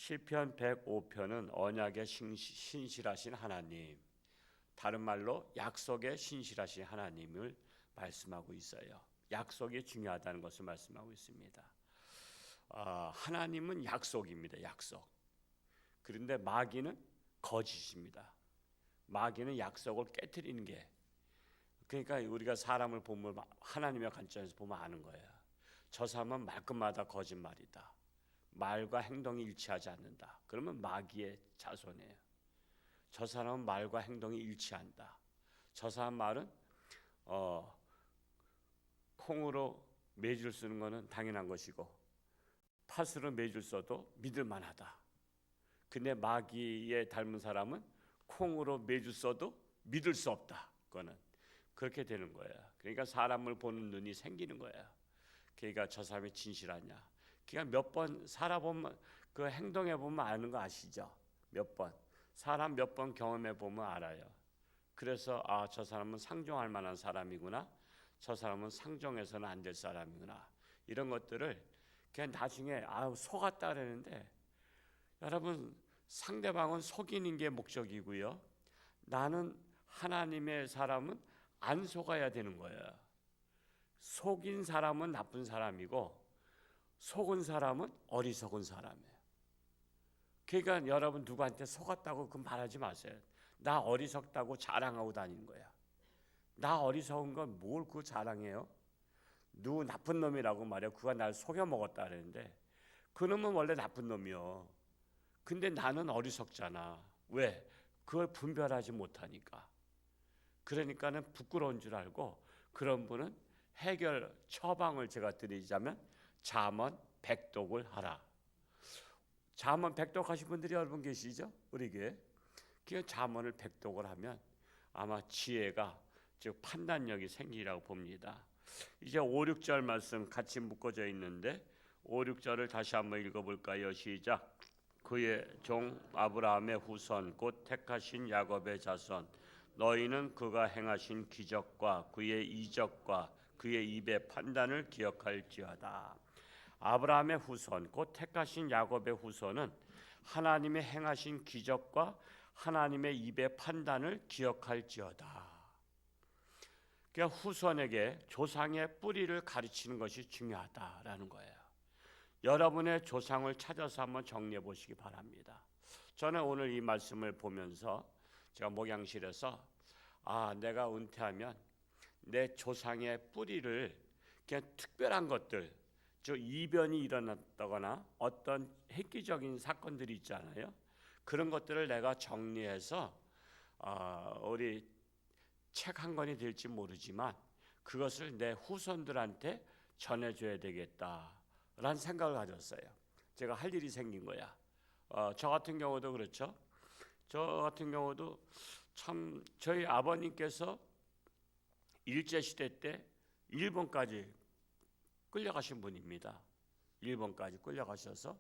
시편 105편은 언약의 신실하신 하나님, 다른 말로 약속의 신실하신 하나님을 말씀하고 있어요. 약속이 중요하다는 것을 말씀하고 있습니다. 하나님은 약속입니다. 약속. 그런데 마귀는 거짓입니다. 마귀는 약속을 깨트리는 게, 그러니까 우리가 사람을 보면 하나님의 관점에서 보면 아는 거예요. 저 사람은 말끝마다 거짓말이다. 말과 행동이 일치하지 않는다. 그러면 마귀의 자손이에요. 저 사람은 말과 행동이 일치한다. 저 사람 말은 콩으로 매줄 쓰는 것은 당연한 것이고 팥으로 매줄 써도 믿을 만하다. 근데 마귀에 닮은 사람은 콩으로 매줄 써도 믿을 수 없다. 그거는 그렇게 되는 거예요. 그러니까 사람을 보는 눈이 생기는 거예요. 그러니까 저 사람이 진실하냐. 그러니까 몇 번 살아보면, 그 행동해 보면 아는 거 아시죠? 몇 번 사람 몇 번 경험해 보면 알아요. 그래서 저 사람은 상종할 만한 사람이구나, 저 사람은 상종해서는 안 될 사람이구나, 이런 것들을 그냥 나중에 속았다 그러는데, 여러분, 상대방은 속이는 게 목적이고요, 나는 하나님의 사람은 안 속아야 되는 거예요. 속인 사람은 나쁜 사람이고 속은 사람은 어리석은 사람이에요. 그러니까 여러분, 누구한테 속았다고 그 말하지 마세요. 나 어리석다고 자랑하고 다니는 거야. 나 어리석은 건 뭘 그 자랑해요? 누구 나쁜 놈이라고 말해요. 그가 날 속여 먹었다 그랬는데 그 놈은 원래 나쁜 놈이요. 근데 나는 어리석잖아. 왜? 그걸 분별하지 못하니까. 그러니까는 부끄러운 줄 알고, 그런 분은 해결 처방을 제가 드리자면 잠언 100독을 하라. 잠언 100독 하신 분들이 여러분 계시죠? 우리 교회. 그 잠언을 100독을 하면 아마 지혜가, 즉 판단력이 생기라고 봅니다. 이제 5, 6절 말씀 같이 묶어져 있는데 5, 6절을 다시 한번 읽어볼까요? 시작. 그의 종 아브라함의 후손 곧 택하신 야곱의 자손, 너희는 그가 행하신 기적과 그의 이적과 그의 입의 판단을 기억할지어다. 아브라함의 후손 곧 택하신 야곱의 후손은 하나님의 행하신 기적과 하나님의 입의 판단을 기억할지어다. 그러니까 후손에게 조상의 뿌리를 가르치는 것이 중요하다라는 거예요. 여러분의 조상을 찾아서 한번 정리해 보시기 바랍니다. 저는 오늘 이 말씀을 보면서 제가 목양실에서 내가 은퇴하면 내 조상의 뿌리를, 그냥 특별한 것들, 이변이 일어났다거나 어떤 획기적인 사건들이 있잖아요. 그런 것들을 내가 정리해서 우리 책 한 권이 될지 모르지만 그것을 내 후손들한테 전해줘야 되겠다라는 생각을 가졌어요. 제가 할 일이 생긴 거야. 저 같은 경우도 그렇죠. 저 같은 경우도 참, 저희 아버님께서 일제시대 때 일본까지 끌려가신 분입니다. 일본까지 끌려가셔서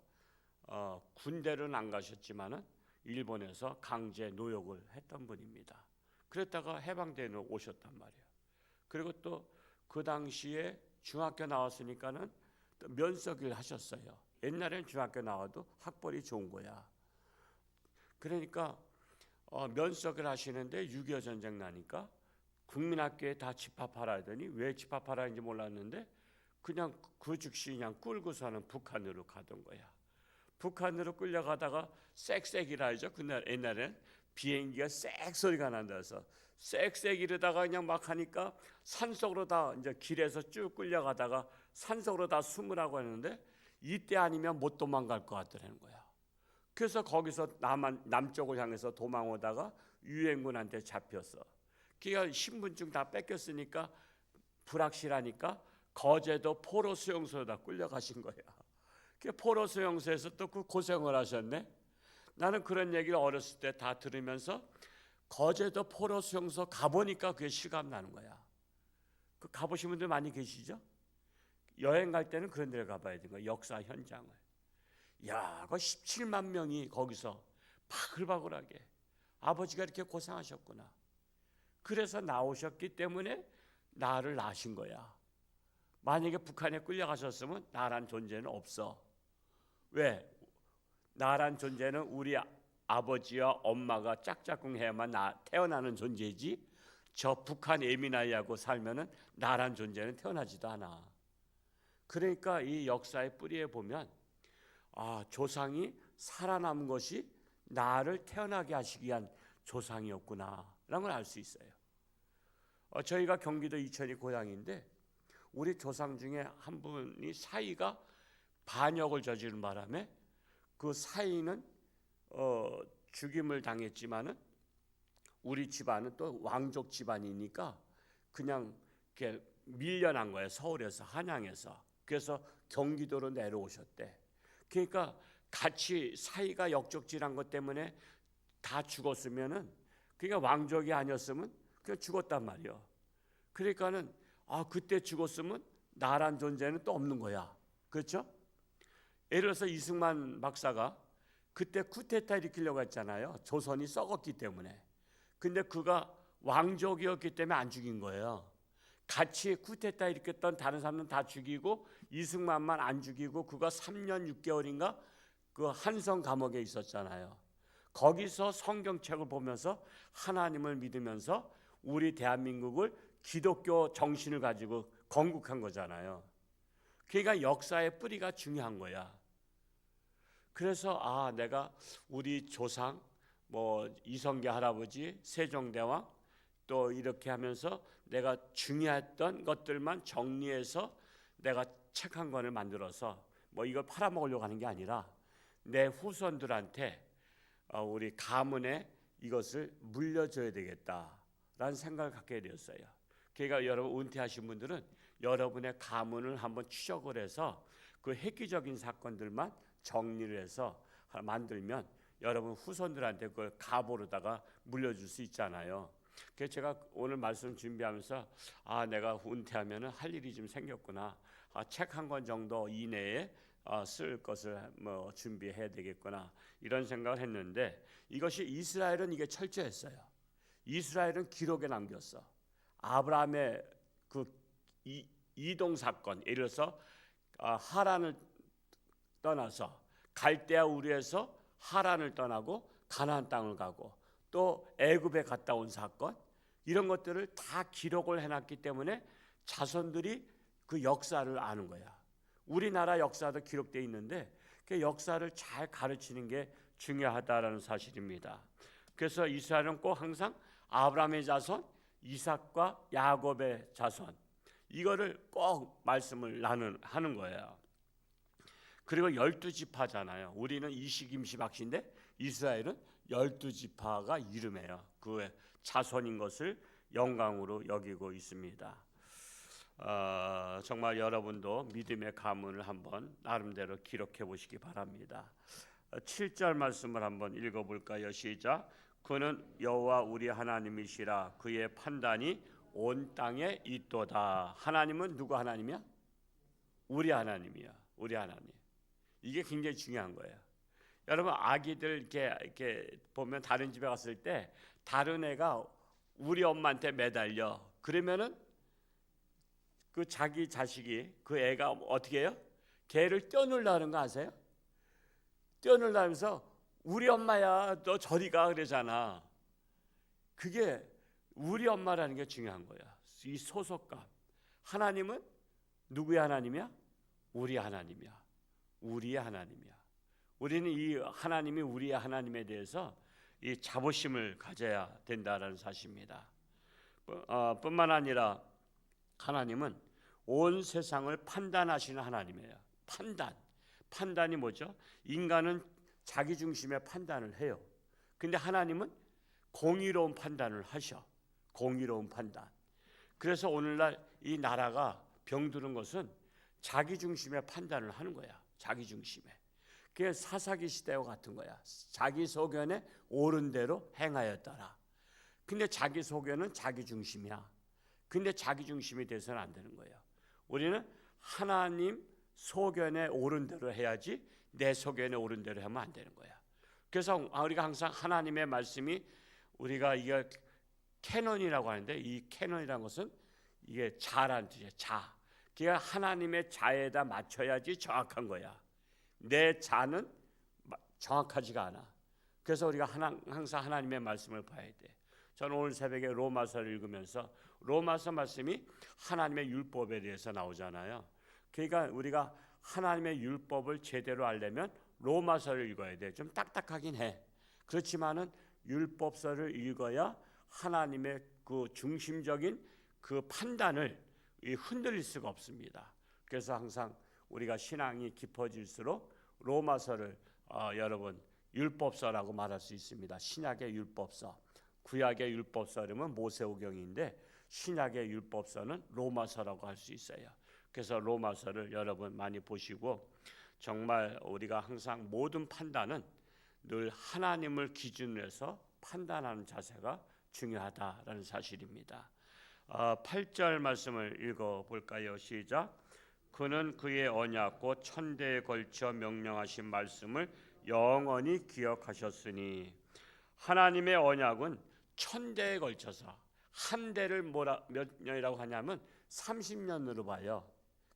군대는 안 가셨지만은 일본에서 강제 노역을 했던 분입니다. 그랬다가 해방되어 오셨단 말이에요. 그리고 또 그 당시에 중학교 나왔으니까는 또 면석을 하셨어요. 옛날에는 중학교 나와도 학벌이 좋은 거야. 그러니까 면석을 하시는데 6.25 전쟁 나니까 국민학교에 다 집합하라 하더니, 왜 집합하라는지 몰랐는데 그냥 그 즉시 그냥 끌고서는 북한으로 가던 거야. 북한으로 끌려가다가 쌕쌕이라 하죠. 그날 옛날엔 비행기가 쌕 소리가 난다 해서 쌕쌕 이러다가 그냥 막 하니까 산속으로 다, 이제 길에서 쭉 끌려가다가 산속으로 다 숨으라고 했는데 이때 아니면 못 도망갈 것 같더라는 거야. 그래서 거기서 남쪽을 향해서 도망오다가 유엔군한테 잡혔어. 그러니까 신분증 다 뺏겼으니까 불확실하니까 거제도 포로 수용소에 다 끌려가신 거야. 그 포로 수용소에서 또 그 고생을 하셨네. 나는 그런 얘기를 어렸을 때 다 들으면서 거제도 포로 수용소 가보니까 그게 실감 나는 거야. 그 가보신 분들 많이 계시죠? 여행 갈 때는 그런 데를 가봐야 되는 거야. 역사 현장을. 야, 그 17만 명이 거기서 바글바글하게 아버지가 이렇게 고생하셨구나. 그래서 나오셨기 때문에 나를 낳으신 거야. 만약에 북한에 끌려가셨으면 나란 존재는 없어. 왜? 나란 존재는 우리 아버지와 엄마가 짝짝꿍 해야만 태어나는 존재지, 저 북한 에미나이하고 살면은 나란 존재는 태어나지도 않아. 그러니까 이 역사의 뿌리에 보면 조상이 살아남은 것이 나를 태어나게 하시기 위한 조상이었구나라는 걸 알 수 있어요. 저희가 경기도 이천이 고향인데 우리 조상 중에 한 분이 사위가 반역을 저지른 바람에 그 사위는 죽임을 당했지만은 우리 집안은 또 왕족 집안이니까 그냥 이렇게 밀려난 거예요. 서울에서, 한양에서. 그래서 경기도로 내려오셨대. 그러니까 같이 사이가 역적질한 것 때문에 다 죽었으면은, 그러니까 왕족이 아니었으면 그냥 죽었단 말이요. 그러니까는 그때 죽었으면 나란 존재는 또 없는 거야. 그렇죠? 예를 들어서 이승만 박사가 그때 쿠데타 일으키려고 했잖아요. 조선이 썩었기 때문에. 근데 그가 왕족이었기 때문에 안 죽인 거예요. 같이 쿠데타 일으켰던 다른 사람은 다 죽이고 이승만만 안 죽이고 그가 3년 6개월인가 그 한성 감옥에 있었잖아요. 거기서 성경책을 보면서 하나님을 믿으면서 우리 대한민국을 기독교 정신을 가지고 건국한 거잖아요. 그러니까 역사의 뿌리가 중요한 거야. 그래서 내가 우리 조상 이성계 할아버지, 세종대왕 또 이렇게 하면서 내가 중요했던 것들만 정리해서 내가 책 한 권을 만들어서 이걸 팔아먹으려고 하는 게 아니라 내 후손들한테 우리 가문에 이것을 물려줘야 되겠다라는 생각을 갖게 되었어요. 그러니까 여러분 은퇴하신 분들은 여러분의 가문을 한번 추적을 해서 그 획기적인 사건들만 정리를 해서 만들면 여러분 후손들한테 그걸 가보로다가 물려줄 수 있잖아요. 그래서 제가 오늘 말씀 준비하면서 내가 은퇴하면은 할 일이 좀 생겼구나. 책 한 권 정도 이내에 쓸 것을 준비해야 되겠구나 이런 생각을 했는데, 이것이 이스라엘은 이게 철저했어요. 이스라엘은 기록에 남겼어. 아브라함의 그 이동 사건, 예를 들어서 하란을 떠나서 갈대아 우르에서 하란을 떠나고 가나안 땅을 가고 또 애굽에 갔다 온 사건, 이런 것들을 다 기록을 해놨기 때문에 자손들이 그 역사를 아는 거야. 우리나라 역사도 기록되어 있는데 그 역사를 잘 가르치는 게 중요하다라는 사실입니다. 그래서 이스라엘은 꼭 항상 아브라함의 자손, 이삭과 야곱의 자손, 이거를 꼭 말씀을 하는 거예요. 그리고 12지파잖아요. 우리는 이식, 임시, 박씨인데 이스라엘은 12지파가 이름이에요. 그 자손인 것을 영광으로 여기고 있습니다. 정말 여러분도 믿음의 가문을 한번 나름대로 기록해 보시기 바랍니다. 7절 말씀을 한번 읽어볼까요? 시작. 그는 여호와 우리 하나님이시라. 그의 판단이 온 땅에 있도다. 하나님은 누구 하나님이야? 우리 하나님이야. 우리 하나님. 이게 굉장히 중요한 거예요. 여러분 아기들 이렇게 보면 다른 집에 갔을 때 다른 애가 우리 엄마한테 매달려. 그러면은 그 자기 자식이 그 애가 어떻게 해요? 걔를 떼어놓으려는 거 아세요? 떼어놓으려면서 우리 엄마야 너 저리 가 그러잖아. 그게 우리 엄마라는 게 중요한 거야. 이 소속감. 하나님은 누구의 하나님이야? 우리 하나님이야. 우리의 하나님이야. 우리는 이 하나님이 우리의 하나님에 대해서 이 자부심을 가져야 된다라는 사실입니다. 뿐만 아니라 하나님은 온 세상을 판단하시는 하나님이에요. 판단이 뭐죠? 인간은 자기 중심의 판단을 해요. 근데 하나님은 공의로운 판단을 하셔. 공의로운 판단. 그래서 오늘날 이 나라가 병드는 것은 자기 중심의 판단을 하는 거야. 자기 중심에. 그게 사사기 시대와 같은 거야. 자기 소견에 옳은 대로 행하였더라. 근데 자기 소견은 자기 중심이야. 근데 자기 중심이 돼서는 안 되는 거예요. 우리는 하나님 소견에 옳은 대로 해야지 내 소견에 옳은 대로 하면 안 되는 거야. 그래서 우리가 항상 하나님의 말씀이, 우리가 이게 캐논이라고 하는데, 이 캐논이라는 것은 이게 자란 뜻이에요. 자. 그러니까 하나님의 자에다 맞춰야지 정확한 거야. 내 자는 정확하지가 않아. 그래서 우리가 항상 하나님의 말씀을 봐야 돼. 저는 오늘 새벽에 로마서를 읽으면서 로마서 말씀이 하나님의 율법에 대해서 나오잖아요. 그러니까 우리가 하나님의 율법을 제대로 알려면 로마서를 읽어야 돼. 좀 딱딱하긴 해. 그렇지만은 율법서를 읽어야 하나님의 그 중심적인 그 판단을 흔들릴 수가 없습니다. 그래서 항상 우리가 신앙이 깊어질수록 로마서를 여러분 율법서라고 말할 수 있습니다. 신약의 율법서, 구약의 율법서는 모세오경인데 신약의 율법서는 로마서라고 할 수 있어요. 그래서 로마서를 여러분 많이 보시고 정말 우리가 항상 모든 판단은 늘 하나님을 기준으로 해서 판단하는 자세가 중요하다라는 사실입니다. 8절 말씀을 읽어볼까요? 시작. 그는 그의 언약고 천대에 걸쳐 명령하신 말씀을 영원히 기억하셨으니. 하나님의 언약은 천대에 걸쳐서 한 대를 몇 년이라고 하냐면 30년으로 봐요.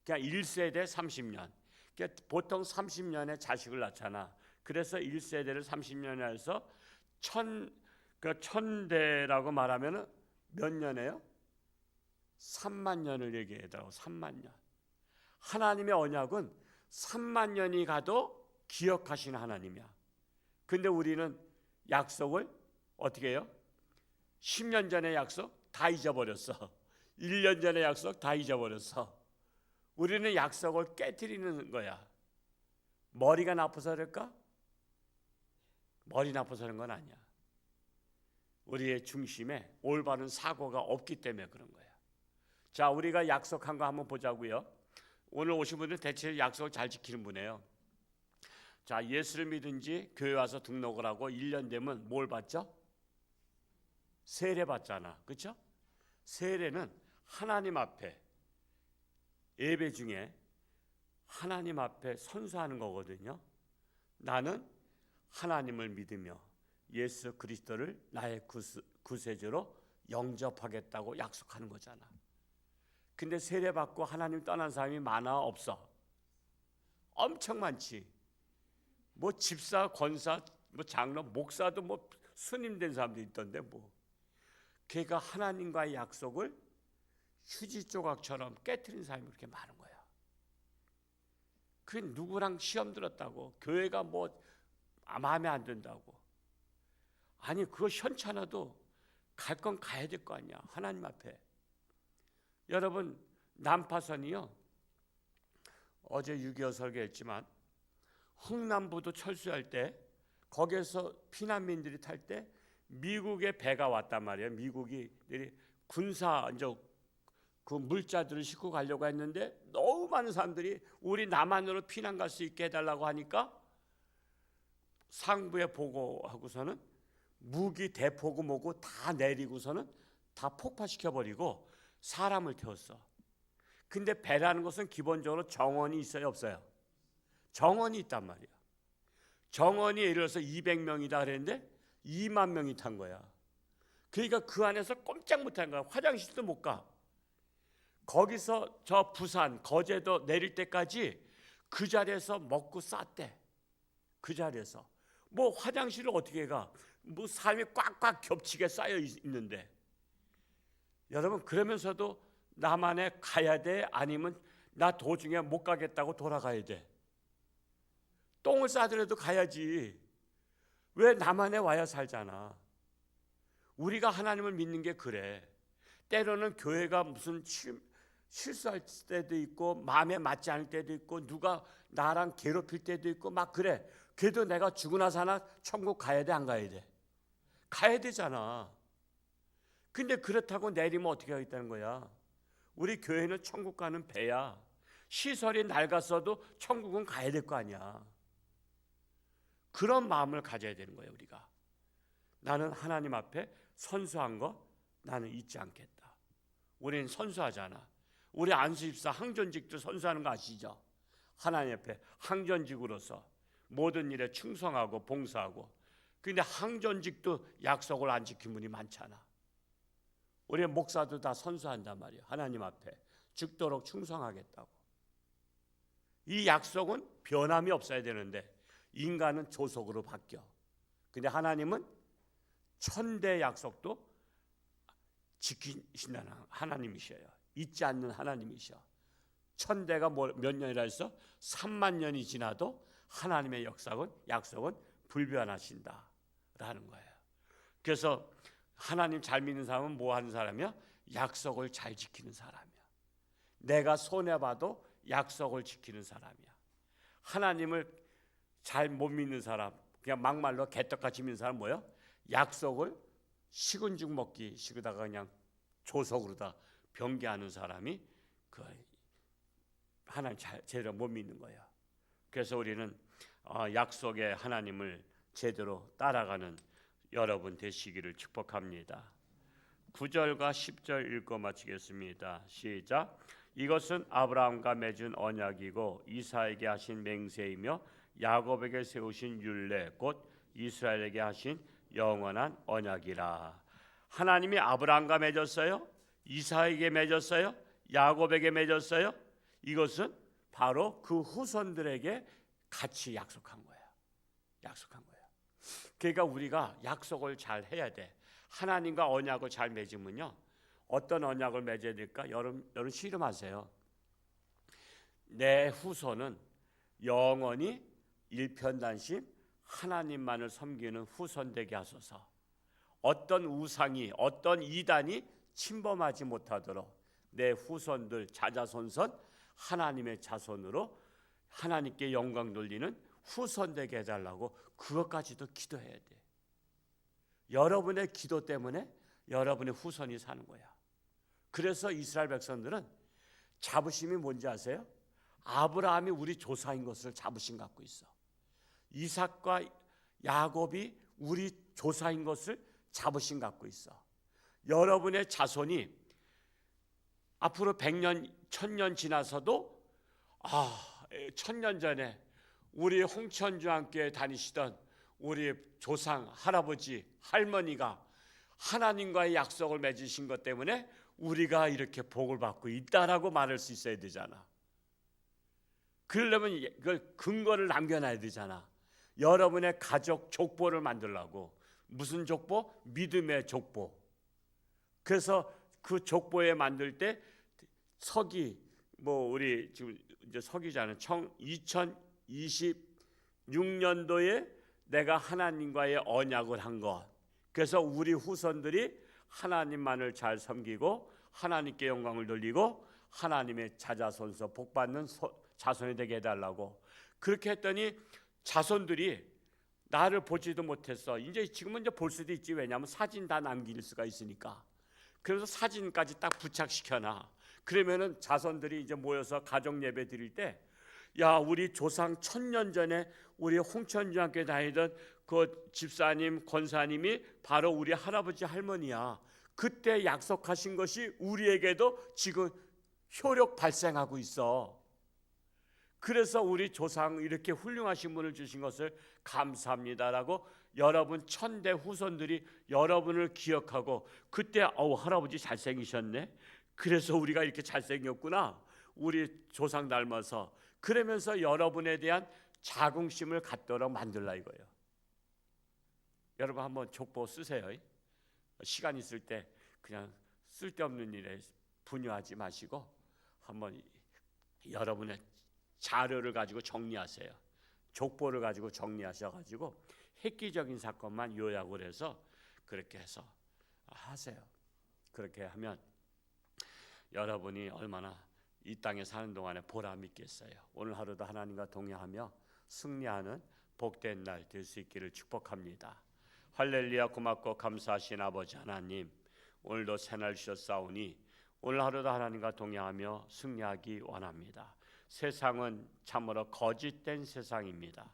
그러니까 1세대 30년. 그러니까 보통 30년에 자식을 낳잖아. 그래서 1세대를 30년에 해서 천대라고 말하면 몇 년이에요? 3만 년을 얘기하더라고. 3만 년. 하나님의 언약은 3만 년이 가도 기억하시는 하나님이야. 근데 우리는 약속을 어떻게 해요? 10년 전의 약속 다 잊어버렸어. 1년 전의 약속 다 잊어버렸어. 우리는 약속을 깨트리는 거야. 머리가 나빠서 그럴까? 머리 나빠서 그런 건 아니야. 우리의 중심에 올바른 사고가 없기 때문에 그런 거야. 자, 우리가 약속한 거 한번 보자고요. 오늘 오신 분들 대체로 약속을 잘 지키는 분이에요. 자, 예수를 믿은지 교회 와서 등록을 하고 1년 되면 뭘 받죠? 세례 받잖아. 그렇죠? 세례는 하나님 앞에 예배 중에 하나님 앞에 선서하는 거거든요. 나는 하나님을 믿으며 예수 그리스도를 나의 구세주로 영접하겠다고 약속하는 거잖아. 근데 세례 받고 하나님 떠난 사람이 많아 없어? 엄청 많지. 뭐 집사, 권사, 뭐 장로, 목사도 뭐 스님 된 사람도 있던데 뭐. 걔가 하나님과의 약속을 휴지 조각처럼 깨트린 사람이 그렇게 많은 거야. 그 누구랑 시험 들었다고 교회가 뭐 마음에 안 든다고. 아니 그거 현찮아도 갈 건 가야 될 거 아니야. 하나님 앞에. 여러분 난파선이요. 어제 6.25 설교했지만 흥남부도 철수할 때 거기에서 피난민들이 탈 때 미국의 배가 왔단 말이에요. 미국이 군사 이제 그 물자들을 싣고 가려고 했는데 너무 많은 사람들이 우리 남한으로 피난 갈 수 있게 해달라고 하니까 상부에 보고하고서는 무기 대포고 뭐고 다 내리고서는 다 폭파시켜버리고 사람을 태웠어. 근데 배라는 것은 기본적으로 정원이 있어요 없어요? 정원이 있단 말이야. 정원이 예를 들어서 200명이다 그랬는데 2만 명이 탄 거야. 그러니까 그 안에서 꼼짝 못하는 거야. 화장실도 못 가. 거기서 저 부산, 거제도 내릴 때까지 그 자리에서 먹고 쌌대. 그 자리에서. 뭐 화장실을 어떻게 가? 뭐 삶이 꽉꽉 겹치게 쌓여 있는데. 여러분 그러면서도 남한에 가야 돼? 아니면 나 도중에 못 가겠다고 돌아가야 돼? 똥을 싸더라도 가야지. 왜 남한에 와야 살잖아. 우리가 하나님을 믿는 게 그래. 때로는 교회가 무슨 실수할 때도 있고 마음에 맞지 않을 때도 있고 누가 나랑 괴롭힐 때도 있고 막 그래. 그래도 내가 죽으나 사나 천국 가야 돼 안 가야 돼? 가야 되잖아. 근데 그렇다고 내리면 어떻게 하겠다는 거야? 우리 교회는 천국 가는 배야. 시설이 낡았어도 천국은 가야 될 거 아니야. 그런 마음을 가져야 되는 거예요. 우리가. 나는 하나님 앞에 선수한 거 나는 잊지 않겠다. 우리는 선수하잖아. 우리 안수집사 항전직도 선수하는 거 아시죠? 하나님 앞에 항전직으로서 모든 일에 충성하고 봉사하고. 근데 항전직도 약속을 안 지킨 분이 많잖아. 우리 목사도 다 선수한단 말이에요. 하나님 앞에 죽도록 충성하겠다고. 이 약속은 변함이 없어야 되는데 인간은 조속으로 바뀌어. 근데 하나님은 천대 약속도 지키신다는 하나님이셔요. 잊지 않는 하나님이셔. 천대가 몇 년이라 해서 3만 년이 지나도 하나님의 약속은 불변하신다라는 거예요. 그래서 하나님 잘 믿는 사람은 뭐 하는 사람이야? 약속을 잘 지키는 사람이야. 내가 손해봐도 약속을 지키는 사람이야. 하나님을 잘 못 믿는 사람, 그냥 막말로 개떡같이 믿는 사람 뭐야? 약속을 식은 죽 먹기 식으다가 그냥 조속으로 다 변개하는 사람이 그 하나님 제대로 못 믿는 거야. 그래서 우리는 약속의 하나님을 제대로 따라가는 여러분 되시기를 축복합니다. 9절과 10절 읽고 마치겠습니다. 시작. 이것은 아브라함과 맺은 언약이고 이삭에게 하신 맹세이며 야곱에게 세우신 율례 곧 이스라엘에게 하신 영원한 언약이라. 하나님이 아브라함과 맺었어요. 이삭에게 맺었어요. 야곱에게 맺었어요. 이것은 바로 그 후손들에게 같이 약속한 거예요. 약속한 거예요. 그러니까 우리가 약속을 잘 해야 돼. 하나님과 언약을 잘 맺으면요. 어떤 언약을 맺어야 될까? 여러분 실험하세요. 내 후손은 영원히 일편단심 하나님만을 섬기는 후손 되게 하소서. 어떤 우상이 어떤 이단이 침범하지 못하도록 내 후손들 자자손손 하나님의 자손으로 하나님께 영광 돌리는 후손 되게 해달라고 그것까지도 기도해야 돼. 여러분의 기도 때문에 여러분의 후손이 사는 거야. 그래서 이스라엘 백성들은 자부심이 뭔지 아세요? 아브라함이 우리 조사인 것을 자부심 갖고 있어. 이삭과 야곱이 우리 조사인 것을 자부심 갖고 있어. 여러분의 자손이 앞으로 100년, 1000년 지나서도 1000년 전에 우리 홍천주와 함께 다니시던 우리 조상, 할아버지, 할머니가 하나님과의 약속을 맺으신 것 때문에 우리가 이렇게 복을 받고 있다라고 말할 수 있어야 되잖아. 그러려면 이걸 근거를 남겨놔야 되잖아. 여러분의 가족 족보를 만들라고. 무슨 족보? 믿음의 족보. 그래서 그 족보에 만들 때 서기 우리 지금 이제 서기자는 2026년도에 내가 하나님과의 언약을 한 것. 그래서 우리 후손들이 하나님만을 잘 섬기고 하나님께 영광을 돌리고 하나님의 자자손손 복받는 자손이 되게 해달라고. 그렇게 했더니 자손들이 나를 보지도 못했어. 지금은 볼 수도 있지. 왜냐하면 사진 다 남길 수가 있으니까. 그래서 사진까지 딱 부착시켜놔. 그러면은 자손들이 이제 모여서 가정 예배 드릴 때, 야, 우리 조상 1000년 전에 우리 홍천주와 함께 다니던 그 집사님, 권사님이 바로 우리 할아버지 할머니야. 그때 약속하신 것이 우리에게도 지금 효력 발생하고 있어. 그래서 우리 조상 이렇게 훌륭하신 분을 주신 것을 감사합니다라고 여러분 천대 후손들이 여러분을 기억하고 그때 할아버지 잘생기셨네. 그래서 우리가 이렇게 잘생겼구나. 우리 조상 닮아서. 그러면서 여러분에 대한 자긍심을 갖도록 만들라 이거예요. 여러분 한번 족보 쓰세요. 시간 있을 때 그냥 쓸데없는 일에 분유하지 마시고 한번 여러분의 자료를 가지고 정리하세요. 족보를 가지고 정리하셔가지고 획기적인 사건만 요약을 해서 그렇게 해서 하세요. 그렇게 하면 여러분이 얼마나 이 땅에 사는 동안에 보람 있겠어요. 오늘 하루도 하나님과 동행하며 승리하는 복된 날 될 수 있기를 축복합니다. 할렐루야. 고맙고 감사하신 아버지 하나님, 오늘도 새날 주셨사오니 오늘 하루도 하나님과 동행하며 승리하기 원합니다. 세상은 참으로 거짓된 세상입니다.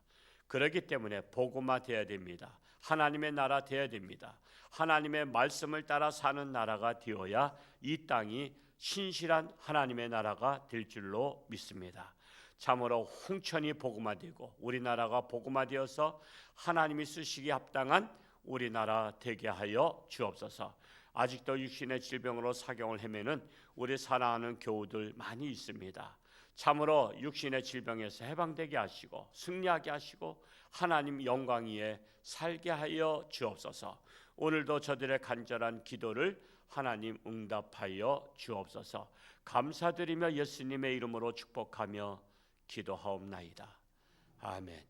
그렇기 때문에 복음화 되어야 됩니다. 하나님의 나라 되어야 됩니다. 하나님의 말씀을 따라 사는 나라가 되어야 이 땅이 신실한 하나님의 나라가 될 줄로 믿습니다. 참으로 홍천이 복음화되고 우리나라가 복음화되어서 하나님이 쓰시기에 합당한 우리나라 되게 하여 주옵소서. 아직도 육신의 질병으로 사경을 헤매는 우리 사랑하는 교우들 많이 있습니다. 참으로 육신의 질병에서 해방되게 하시고 승리하게 하시고 하나님 영광 위에 살게 하여 주옵소서. 오늘도 저들의 간절한 기도를 하나님 응답하여 주옵소서. 감사드리며 예수님의 이름으로 축복하며 기도하옵나이다. 아멘.